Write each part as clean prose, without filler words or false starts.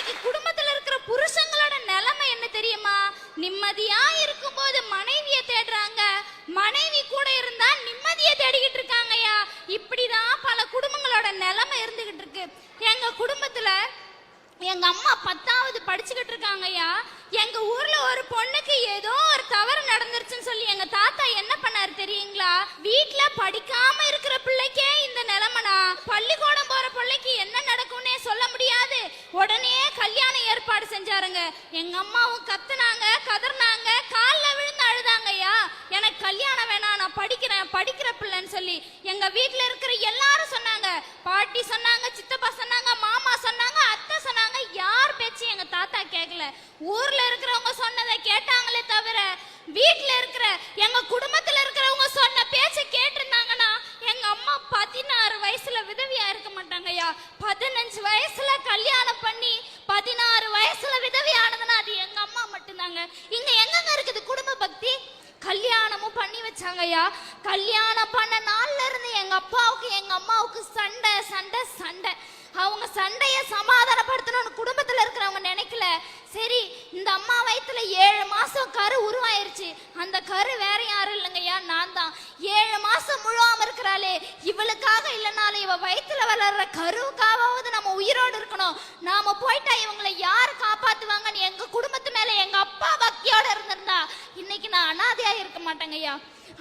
இன்னைக்கு குடும்பத்துல இருக்கிற புருஷங்களோட நிலைமை என்ன தெரியுமா? நிம்மதியா இருக்கும்போது மனைவியை தேடுறாங்க, மனைவி கூட இருந்தா நிம்மதியை தேடிக்கிட்டு இருக்காங்கய்யா. இப்படிதான் பல குடும்பங்களோட நிலைமை இருந்துகிட்டு இருக்கு. எங்க குடும்பத்துல எங்க அம்மா 10வது படிச்சுக்கிட்டு இருக்காங்கய்யா. எங்க ஊர்ல ஒரு பொண்ணுக்கு ஏதோ ஒரு தவறு நடந்துருச்சுன்னு சொல்லி எங்க தாத்தா என்ன பண்ணாரு தெரியுங்களா? வீட்டுல படிக்காம இருக்கிற பிள்ளைக்கே இந்த நிலைமைனா பள்ளிக்கூடம் போற பிள்ளைக்கு என்ன நடக்கும்னே சொல்ல முடியாது. உடனே கல்யாண ஏற்பாடு செஞ்சாருங்க. எங்க அம்மாவும் கத்துனாங்க, கதர்னாங்க, காலில் விழுந்து அழுதாங்கய்யா. எனக்கு கல்யாணம் வேணாம், நான் படிக்கிற பிள்ளைன்னு சொல்லி எங்க வீட்டுல இருக்கிற எல்லாரும் சொன்னாங்க. பாட்டி சொன்னாங்க, சித்தப்பா சொன்னாங்க, மாமா சொன்னாங்க, அத்தை சொன்னாங்க. யார் பேச்சு எங்க தாத்தா கேட்கல. ஊர்ல இருக்கிறவங்க சொன்னதை கேட்டாங்களே தவிர வீட்டுல இருக்கிற எங்க குடும்பத்துல இருக்கிறவங்க சொன்ன பேச்சை கேட்டிருந்தாங்கன்னா எங்க அம்மா 16 வயசுல விதவியா இருக்க மாட்டாங்கய்யா. 15 வயசுல கல்யாணம் பண்ணி 16 வயசுல விதவியானதுன்னா அது எங்க அம்மா மட்டும்தாங்க. இங்க எங்கங்க இருக்குது குடும்ப பக்தி? கல்யாணமும் பண்ணி வச்சாங்கய்யா. கல்யாணம் பண்ண நாள்ல இருந்து எங்க அப்பாவுக்கு எங்க அம்மாவுக்கு சண்டை சண்டை சண்டை. அவங்க சண்டையை சமாதானப்படுத்தணும்னு குடும்பத்துல இருக்கிறவங்க நினைக்கல. சரி, இந்த அம்மா வயித்துல 7 மாசம் கரு உருவாயிருச்சு. அந்த கரு வேற யாரும் இல்லைங்கய்யா, நான் தான். 7 மாசம் முழுவாம இருக்கிறாளே, இவளுக்காக இல்லைனாலும் இவ வயித்துல வளர்ற கருவுக்காவது நம்ம உயிரோடு இருக்கணும். நாம போயிட்டா இவங்களை யாரு காப்பாத்துவாங்கன்னு எங்க குடும்பத்து மேல எங்க அப்பா பக்தியோட இருந்திருந்தா இன்னைக்கு நான் அனாதையா இருக்க மாட்டேங்கய்யா.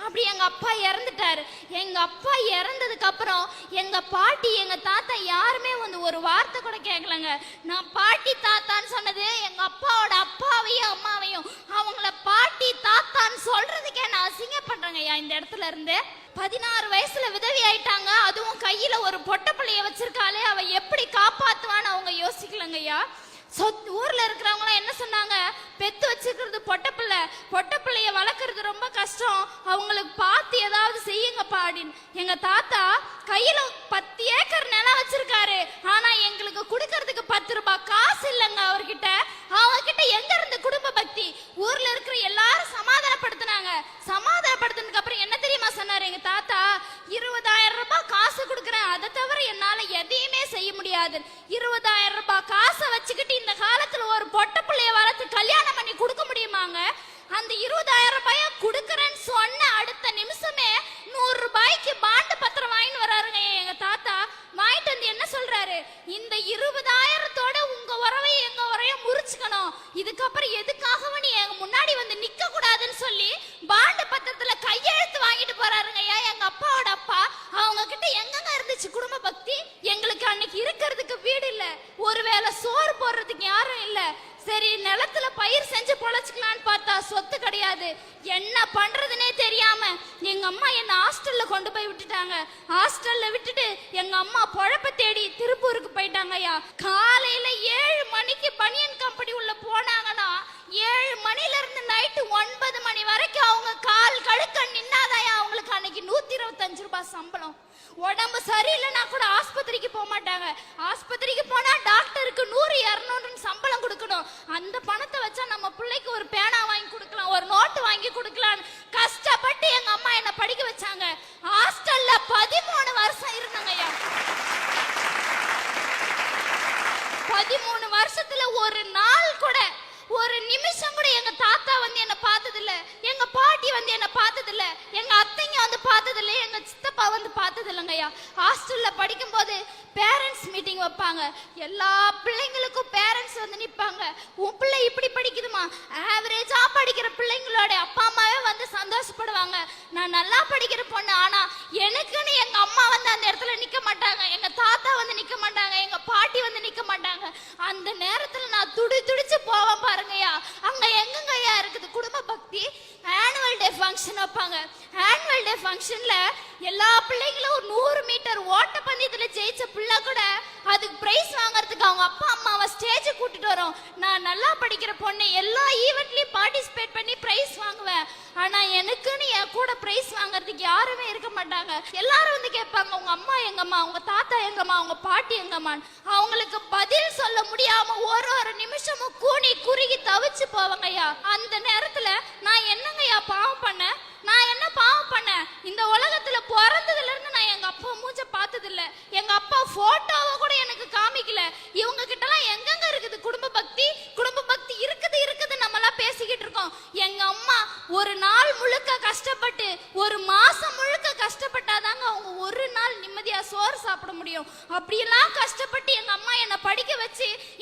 அப்படி எங்க அப்பா இறந்துட்டாரு. எங்க அப்பா இறந்ததுக்கு அப்புறம் எங்க பாட்டி எங்க தாத்தா யாருமே வந்து ஒரு வார்த்தை கூட கேட்கலங்க. நான் பாட்டி தாத்தான்னு சொன்னது எங்க அப்பாவோட அப்பாவையும் அம்மாவையும் அவங்கள பாட்டி தாத்தான்னு சொல்றதுக்கே நான் அசிங்கப்படுறேங்கய்யா. இந்த இடத்துல இருந்து 16 வயசுல விதவி ஆயிட்டாங்க. அதுவும் கையில ஒரு பொட்டை பிள்ளைய வச்சிருக்காளே, அவ எப்படி காப்பாத்துவான்னு அவங்க யோசிக்கலங்கய்யா. ஊர்ல இருக்கிறவங்க என்ன சொன்னாங்க? பெத்து வச்சுக்கிறது பொட்டை பிள்ளைய வளர்க்கறது ரொம்ப கஷ்டம், அவங்களுக்கு பார்த்து ஏதாவது செய்யுங்கப்பா அப்படின்னு. எங்க தாத்தா கையில 10 ஏக்கர் நிலம் வச்சிருக்காரு. ஆனா எங்களுக்கு கொடுக்கறதுக்கு 10 ரூபாய் காசு இல்லைங்க அவர்கிட்ட. அவங்ககிட்ட எங்க இருந்து குடும்ப பக்தி? ஊர்ல இருக்கிற எல்லாரும் சமாதானப்படுத்தினாங்க. சமாதானப்படுத்தினதுக்கு அப்புறம் என்ன தெரியுமா சொன்னாரு எங்க தாத்தா? 20,000 ரூபாய் காசு கொடுக்குறேன், அதை தவிர என்னால எதையுமே செய்ய முடியாது. 20,000 ரூபாய் காசை வச்சுக்கிட்டு இந்த காலத்துல ஒரு பொட்டை பிள்ளைய வளர்த்து கல்யாணம் பண்ணி கொடுக்க முடியுமாங்க? அந்த 20,000 ரூபாய கொடுக்கறேன்னு சொன்ன அடுத்த நிமிஷமே 100 ரூபாய்க்கு பாண்டு பத்திரம் வாங்கிட்டு வராருங்க எங்க தாத்தா. வாங்கிட்டு வந்து என்ன சொல்றாரு? இந்த 20,000தோட உங்க உறவையும் எங்க உரையும் முறிச்சுக்கணும், இதுக்கப்புறம் எதுக்காகவும் நீ எங்க முன்னாடி வந்து நிக்க கூடாதுன்னு சொல்லி பாண்டு பத்திரத்துல கையெழுத்து வாங்கிட்டு போறாருங்க எங்க அப்பாவோட அப்பா. அவங்க கிட்ட எங்கங்க இருந்துச்சு குடும்ப பக்தி? எங்களுக்கு அன்னைக்கு இருக்கிறதுக்கு வீடு இல்ல, ஒருவேளை சோறு போடுறதுக்கு யாரும் இல்ல. சரி, நிலத்துல பயிர் செஞ்சு பொழைச்சுக்கலான்னு பார்த்தா சொத்து கிடையாது. என்ன பண்றதுனே தெரியாம எங்க அம்மா என்ன ஹாஸ்டல்ல கொண்டு போய் விட்டுட்டாங்க. ஹாஸ்டல்ல விட்டுட்டு எங்க அம்மா பொழப்ப தேடி திருப்பூருக்கு போயிட்டாங்கய்யா. காலையில 7 மணிக்கு பனியன் கம்பெனி உள்ள போனாங்கன்னா 7 மணில இருந்து நைட்டு 9 மணி வரைக்கும் அவங்க கால் கழுக்க நின்னாதாயா அவங்களுக்கு அன்னைக்கு 125 ரூபாய் சம்பளம். உடம்பு சரியில்லைன்னா கூட ஆஸ்பத்திரிக்கு போக மாட்டாங்க. ஆஸ்பத்திரிக்கு போனா டாக்டருக்கு 100-200 சம்பளம் கொடுக்கணும். அந்த பணத்தை வச்சா நம்ம பிள்ளைக்கு ஒரு பேனா வாங்கி கொடுக்கலாம், ஒரு நோட்டு வாங்கி கொடுக்கலாம். கஷ்டப்பட்டு எங்க அம்மா என்ன படிக்க வச்சாங்க. ஹாஸ்டல்ல 13 வருஷம் இருந்தாங்கய்யா. 13 வருஷத்துல ஒரு நாள் கூட, ஒரு நிமிஷம் கூட எங்க தாத்தா வந்து என்ன பார்த்தது இல்ல, எங்க பாட்டி வந்து என்ன பார்த்தது இல்ல, எங்க அத்தைங்க வந்து பார்த்தது இல்ல, எங்க சித்தப்பா வந்து பார்த்தது இல்லைங்கய்யா. ஹாஸ்டல்ல படிக்கும் போது பேரண்ட்ஸ் மீட்டிங் வைப்பாங்க. எல்லா பிள்ளைங்களுக்கும் பேரண்ட்ஸ் வந்து நிற்பாங்க. உன் பிள்ளை இப்படி படிக்குதுமா, ஆவரேஜா படிக்கிற பிள்ளைங்களோட அப்பா அம்மாவே வந்து சந்தோஷப்படுவாங்க. நான் நல்லா படிக்கிற பொண்ணு, ஆனா எனக்குன்னு எங்க அம்மா வந்து அந்த இடத்துல நிக்க மாட்டாங்க, எங்க தாத்தா வந்து நிக்க மாட்டாங்க, எங்க பாட்டி வந்து நிக்க மாட்டாங்க. அந்த நேரத்துல நான் துடிச்சு போவேன் பாருங்கய்யா. அங்க எங்கங்கய்யா இருக்குது குடும்ப பக்தி? ஆனுவல் டே ஃபங்க்ஷன் வைப்பாங்க. ஆனுவல் டே ஃபங்க்ஷன்ல எல்லா பிள்ளைங்களும் ஒரு 100 மீட்டர் ஓட்ட பந்தயத்துல ஜெயிச்ச பிள்ளை கூட அதுக்கு பிரைஸ் வாங்குறதுக்கு அவங்க அப்பா அம்மாவை ஸ்டேஜ் கூட்டிட்டு வரோம். நான் நல்லா படிக்கிற பொண்ணு, எல்லா ஈவெண்ட்லயும் பார்ட்டிசிபேட் பண்ணி பிரைஸ் வாங்குவேன். ஆனா எனக்குன்னு என் கூட பிரைஸ் வாங்குறதுக்கு யாருமே இருக்க மாட்டாங்க. எல்லாரும் வந்து கேட்பாங்க, உங்க அம்மா எங்கம்மா, உங்க தாத்தா எங்கம்மா, உங்க பாட்டி எங்கம்மான்னு. அவங்களுக்கு பதில் சொல்ல முடியாம ஒரு நிமிஷமும் கூனி குறுகி தவிச்சு போவாங்கய்யா. அந்த நேரத்துல நான் என்னங்கய்யா பாவம் பண்ணேன்? நான் என்ன பாவம் பண்ணேன்? இந்த உலகத்துல பிறந்ததுல இருந்து நான் எங்க அப்பா மூஞ்ச பார்த்தது இல்ல, எங்க அப்பா போட்டோவை கூட எனக்கு காமிக்கல. இவங்க கிட்ட எல்லாம் எங்கெங்க இருக்குது குடும்ப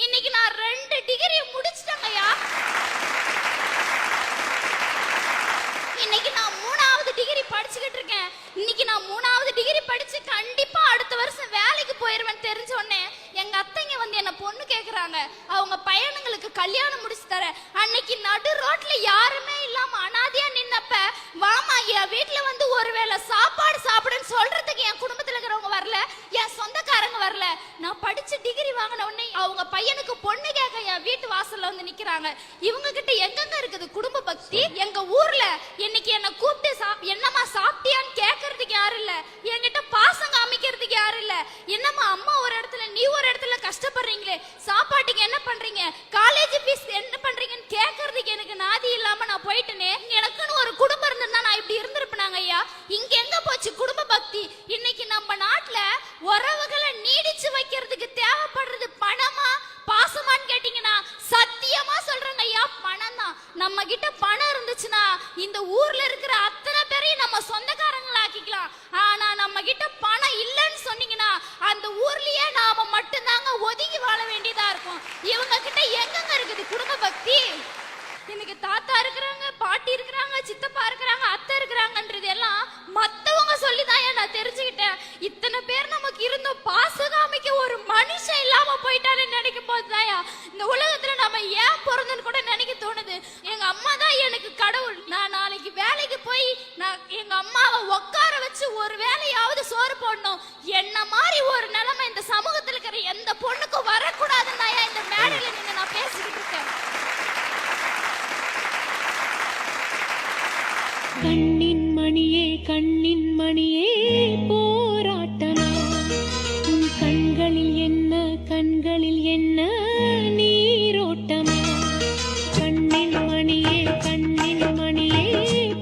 இன்னைக்கு நான் 2 டிகிரி முடிச்சிட்டேங்கய்யா. இன்னைக்கு நான் 3வது டிகிரி படிச்சுக்கிட்டு இருக்கேன். இன்னைக்கு நான் 3வது டிகிரி படிச்சு கண்டிப்பா அடுத்த வருஷம் வேலைக்கு போயிருவேன் தெரிஞ்ச உடனே எங்க அத்தைங்க வந்து என்ன பொண்ணு கேக்குறாங்க. அவங்க பையனுங்களுக்கு கல்யாணம் முடிச்சு தர. அன்னைக்கு நடு ரோட்ல யாருமே இல்லாம அனாதையா நின்னப்ப வாமா என் வீட்டுல வந்து ஒருவேளை சாப்பாடு சாப்பிடுன்னு சொல்றதுக்கு என் குடும்பத்துல இருக்கிறவங்க வரல, என் சொந்தக்காரங்க வரல. நான் படிச்சு டிகிரி வாங்கின உடனே அவங்க பையனுக்கு பொண்ணு கேட்க என் வீட்டு வாசல்ல வந்து நிக்கிறாங்க. இவங்க கிட்ட எங்கெங்க இருக்குது குடும்ப பக்தி? எங்க ஊர்ல இன்னைக்கு என்ன கூப்பிட்டு என்னம்மா சாப்பிட்டியான்னு கேட்கறதுக்கு யாரும் இல்ல, என்கிட்ட பாசம் காமிக்கிறதுக்கு யாரும் இல்ல. என்னம்மா அம்மா ஒரு இடத்துல நீ ஒரு இடத்துல கஷ்டப்படுறீங்களே, சாப்பாட்டுக்கு என்ன பண்றீங்க, காலேஜ் ஃபீஸ் என்ன பண்றீங்கன்னு கேட்கறதுக்கு எனக்கு நாதி இல்லாம நான் போயிட்டேனே. எனக்குன்னு ஒரு குடும்பம் இருந்திருந்தா நான் இப்படி இருந்திருப்பேனாங்க ஐயா. இங்க எங்க போச்சு குடும்ப பக்தி? இன்னைக்கு நம்ம நாட்டுல உறவுகளை நீடிச்சு வைக்கிறதுக்கு தேவைப்படுறது பணமா பாசமான்னு கேட்டீங்கன்னா சத்தியமா சொல்றேங்க ஐயா, பணம் தான். நம்ம கிட்ட பணம் இருந்துச்சுன்னா இந்த ஊர்ல இருக்கிற அத்தனை பேரையும் நம்ம சொந்தக்காரங்களா ஆக்கிக்கலாம். ஆனா நம்ம கிட்ட பணம் இல்லைன்னு சொன்னீங்கன்னா அந்த ஊர்லயே நாம மட்டும்தாங்க ஒதுங்கி வாழ வேண்டியதா இருக்கும். இவங்க கிட்ட எங்கெங்க இருக்குது குடும்ப பக்தி? எனக்கு தாத்தா இருக்கிறாங்க, பாட்டி இருக்கிறாங்க, சித்தப்பா இருக்கிறாங்க, அத்தை இருக்கிறாங்கன்றது எல்லாம் மத்தவங்க சொல்லிதான் நான் தெரிஞ்சுக்கிட்டேன். இத்தனை பேர் நமக்கு இருந்தோம், பாசம் காமிக்க ஒரு மனுஷன் இல்லாம போயிட்டாருன்னு நினைக்கும் போதுதான் இந்த உலகத்துல நம்ம ஏன் பிறந்தன்னு கூட நினைக்க தோணுது. எங்க அம்மா தான் எனக்கு கடவுள். நான் நாளைக்கு வேலைக்கு போய் நான் எங்க அம்மாவை உட்கார வச்சு ஒரு வேலையாவது சோறு போடணும். என்ன மாதிரி ஒரு நிலைமை இந்த சமூகத்துல இருக்கிற எந்த பொண்ணுக்கும் வரக்கூடாதுன்னு இந்த மேடையில நின்று நான் பேசிக்கிட்டு இருக்கேன். கண்ணின் மணியே கண்ணின் மணியே போராட்டமா, உன் கண்களில் என்ன நீரோட்டமா, கண்ணின் மணியே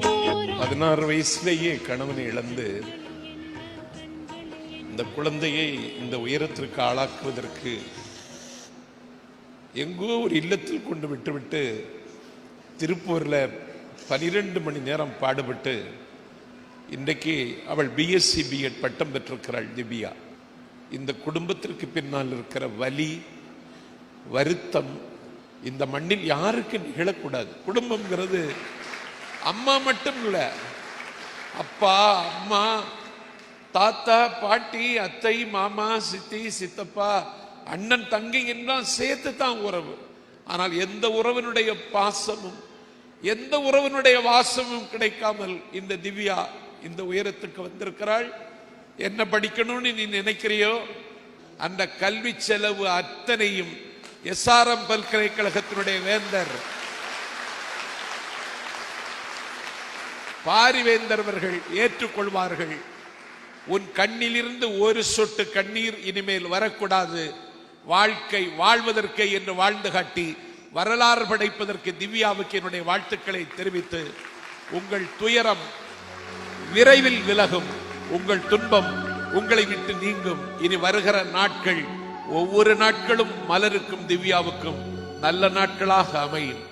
போராட்டம். 16 வயசுலேயே கணவனை இழந்து இந்த குழந்தையை இந்த உயரத்திற்கு ஆளாக்குவதற்கு எங்கோ ஒரு இல்லத்தில் கொண்டு விட்டுவிட்டு திருப்பூர்ல 12 மணி நேரம் பாடுபட்டு இன்றைக்கு அவள் பிஎஸ்சி பிஎட் பட்டம் பெற்றிருக்கிறாள் திவ்யா. இந்த குடும்பத்திற்கு பின்னால் இருக்கிற வலி வருத்தம் இந்த மண்ணில் யாருக்கு நிகழக்கூடாது. குடும்பம்ங்கிறது அம்மா மட்டும் இல்ல, அப்பா அம்மா தாத்தா பாட்டி அத்தை மாமா சித்தி சித்தப்பா அண்ணன் தங்கை எல்லாம் சேர்த்து தான் உறவு. ஆனால் எந்த உறவினுடைய பாசமும் எந்த உறவினுடைய வாசமும் கிடைக்காமல் இந்த திவ்யா இந்த உயரத்துக்கு வந்திருக்கிறாள். என்ன படிக்கணும்னு நீ நினைக்கிறியோ அந்த கல்வி செலவு அத்தனையும் SRM பல்கலைக்கழகத்தினுடைய வேந்தர் பாரிவேந்தர் அவர்கள் ஏற்றுக்கொள்வார்கள். உன் கண்ணிலிருந்து ஒரு சொட்டு கண்ணீர் இனிமேல் வரக்கூடாது, வாழ்க்கை வாழ்வதற்கே என்று வாழ்ந்து காட்டி வரலாறு படைப்பதற்கு திவ்யாவுக்கு என்னுடைய வாழ்த்துக்களை தெரிவித்து, உங்கள் துயரம் விரைவில் விலகும், உங்கள் துன்பம் உங்களை விட்டு நீங்கும். இனி வருகிற நாட்கள் ஒவ்வொரு நாட்களும் மலருக்கும் திவ்யாவுக்கும் நல்ல நாட்களாக அமையும்.